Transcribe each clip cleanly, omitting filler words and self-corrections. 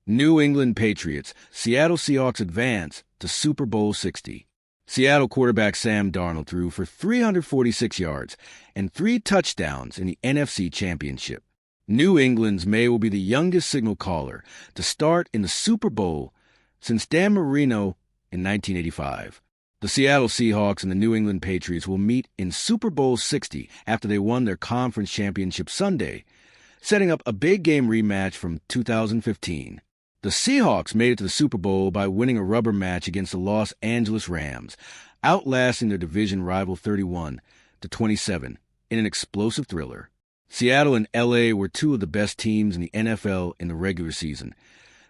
New England Patriots, Seattle Seahawks advance to Super Bowl 60. Seattle quarterback Sam Darnold threw for 346 yards and 3 touchdowns in the NFC Championship. New England's Maye will be the youngest signal caller to start in the Super Bowl since Dan Marino in 1985. The Seattle Seahawks and the New England Patriots will meet in Super Bowl 60 after they won their conference championship Sunday, setting up a big game rematch from 2015. The Seahawks made it to the Super Bowl by winning a rubber match against the Los Angeles Rams, outlasting their division rival 31-27 in an explosive thriller. Seattle and LA were two of the best teams in the NFL in the regular season,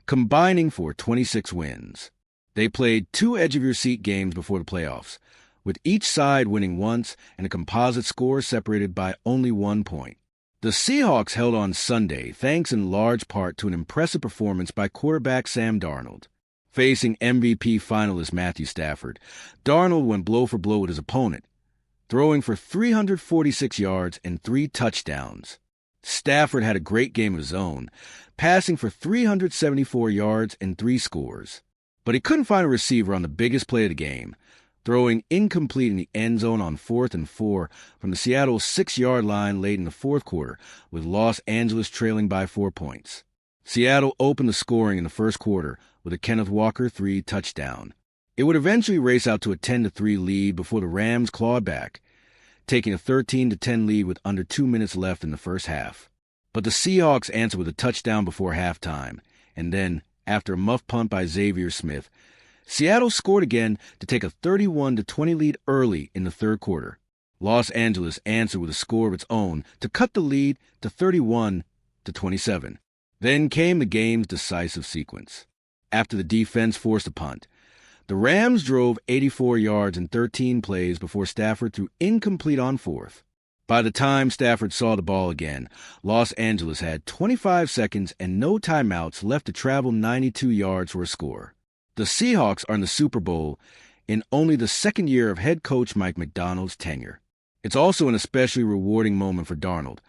combining for 26 wins. They played 2 edge-of-your-seat games before the playoffs, with each side winning once and a composite score separated by only 1 point. The Seahawks held on Sunday thanks in large part to an impressive performance by quarterback Sam Darnold. Facing MVP finalist Matthew Stafford, Darnold went blow for blow with his opponent, throwing for 346 yards and 3 touchdowns. Stafford had a great game of his own, passing for 374 yards and 3 scores. But he couldn't find a receiver on the biggest play of the game, throwing incomplete in the end zone on 4th and 4 from the Seattle 6-yard line late in the fourth quarter, with Los Angeles trailing by 4 points. Seattle opened the scoring in the first quarter with a Kenneth Walker 3 touchdown. It would eventually race out to a 10-3 lead before the Rams clawed back, taking a 13-10 lead with under 2 minutes left in the first half. But the Seahawks answered with a touchdown before halftime, and then, after a muff punt by Xavier Smith, Seattle scored again to take a 31-20 lead early in the third quarter. Los Angeles answered with a score of its own to cut the lead to 31-27. Then came the game's decisive sequence. After the defense forced a punt, the Rams drove 84 yards in 13 plays before Stafford threw incomplete on 4th. By the time Stafford saw the ball again, Los Angeles had 25 seconds and no timeouts left to travel 92 yards for a score. The Seahawks are in the Super Bowl in only the second year of head coach Mike Macdonald's tenure. It's also an especially rewarding moment for Darnold,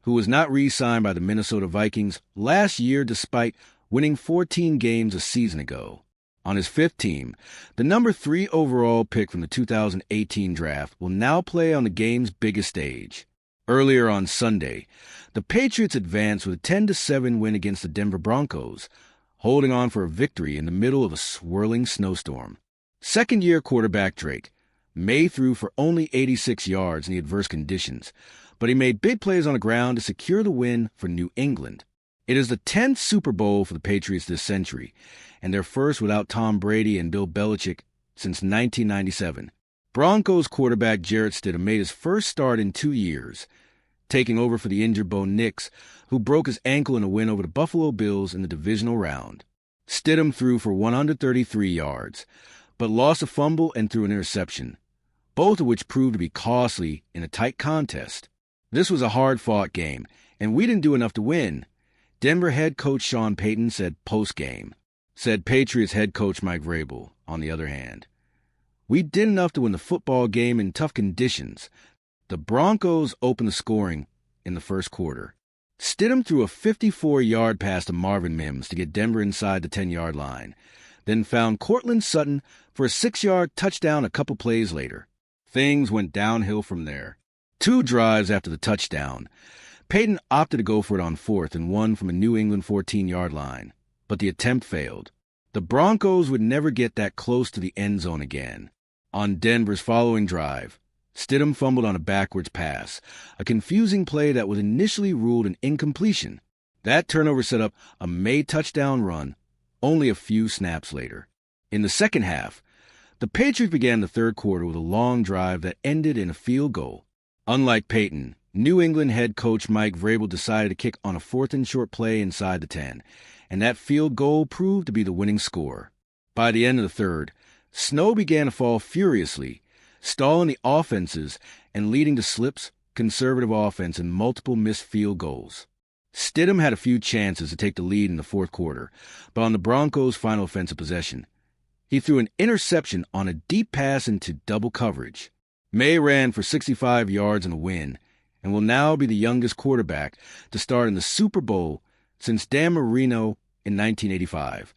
who was not re-signed by the Minnesota Vikings last year despite winning 14 games a season ago. On his 5th team, the number 3 overall pick from the 2018 draft will now play on the game's biggest stage. Earlier on Sunday, the Patriots advanced with a 10-7 win against the Denver Broncos, holding on for a victory in the middle of a swirling snowstorm. Second-year quarterback Drake Maye threw for only 86 yards in the adverse conditions, but he made big plays on the ground to secure the win for New England. It is the 10th Super Bowl for the Patriots this century, and their first without Tom Brady and Bill Belichick since 1997. Broncos quarterback Jarrett Stidham made his first start in 2 years, taking over for the injured Bo Nix, who broke his ankle in a win over the Buffalo Bills in the divisional round. Stidham threw for 133 yards, but lost a fumble and threw an interception, both of which proved to be costly in a tight contest. This was a hard-fought game, and we didn't do enough to win, Denver head coach Sean Payton said post-game. Said Patriots head coach Mike Vrabel, on the other hand. We did enough to win the football game in tough conditions. The Broncos opened the scoring in the first quarter. Stidham threw a 54-yard pass to Marvin Mims to get Denver inside the 10-yard line, then found Cortland Sutton for a 6-yard touchdown a couple plays later. Things went downhill from there. 2 drives after the touchdown, Payton opted to go for it on 4th and 1 from a New England 14-yard line, but the attempt failed. The Broncos would never get that close to the end zone again. On Denver's following drive, Stidham fumbled on a backwards pass, a confusing play that was initially ruled an incompletion. That turnover set up a Maye touchdown run only a few snaps later. In the second half, the Patriots began the third quarter with a long drive that ended in a field goal. Unlike Payton, New England head coach Mike Vrabel decided to kick on a 4th and short play inside the 10, and that field goal proved to be the winning score. By the end of the third, snow began to fall furiously, stalling the offenses and leading to slips, conservative offense, and multiple missed field goals. Stidham had a few chances to take the lead in the fourth quarter, but on the Broncos' final offensive possession, he threw an interception on a deep pass into double coverage. Maye ran for 65 yards in a win and will now be the youngest quarterback to start in the Super Bowl since Dan Marino in 1985.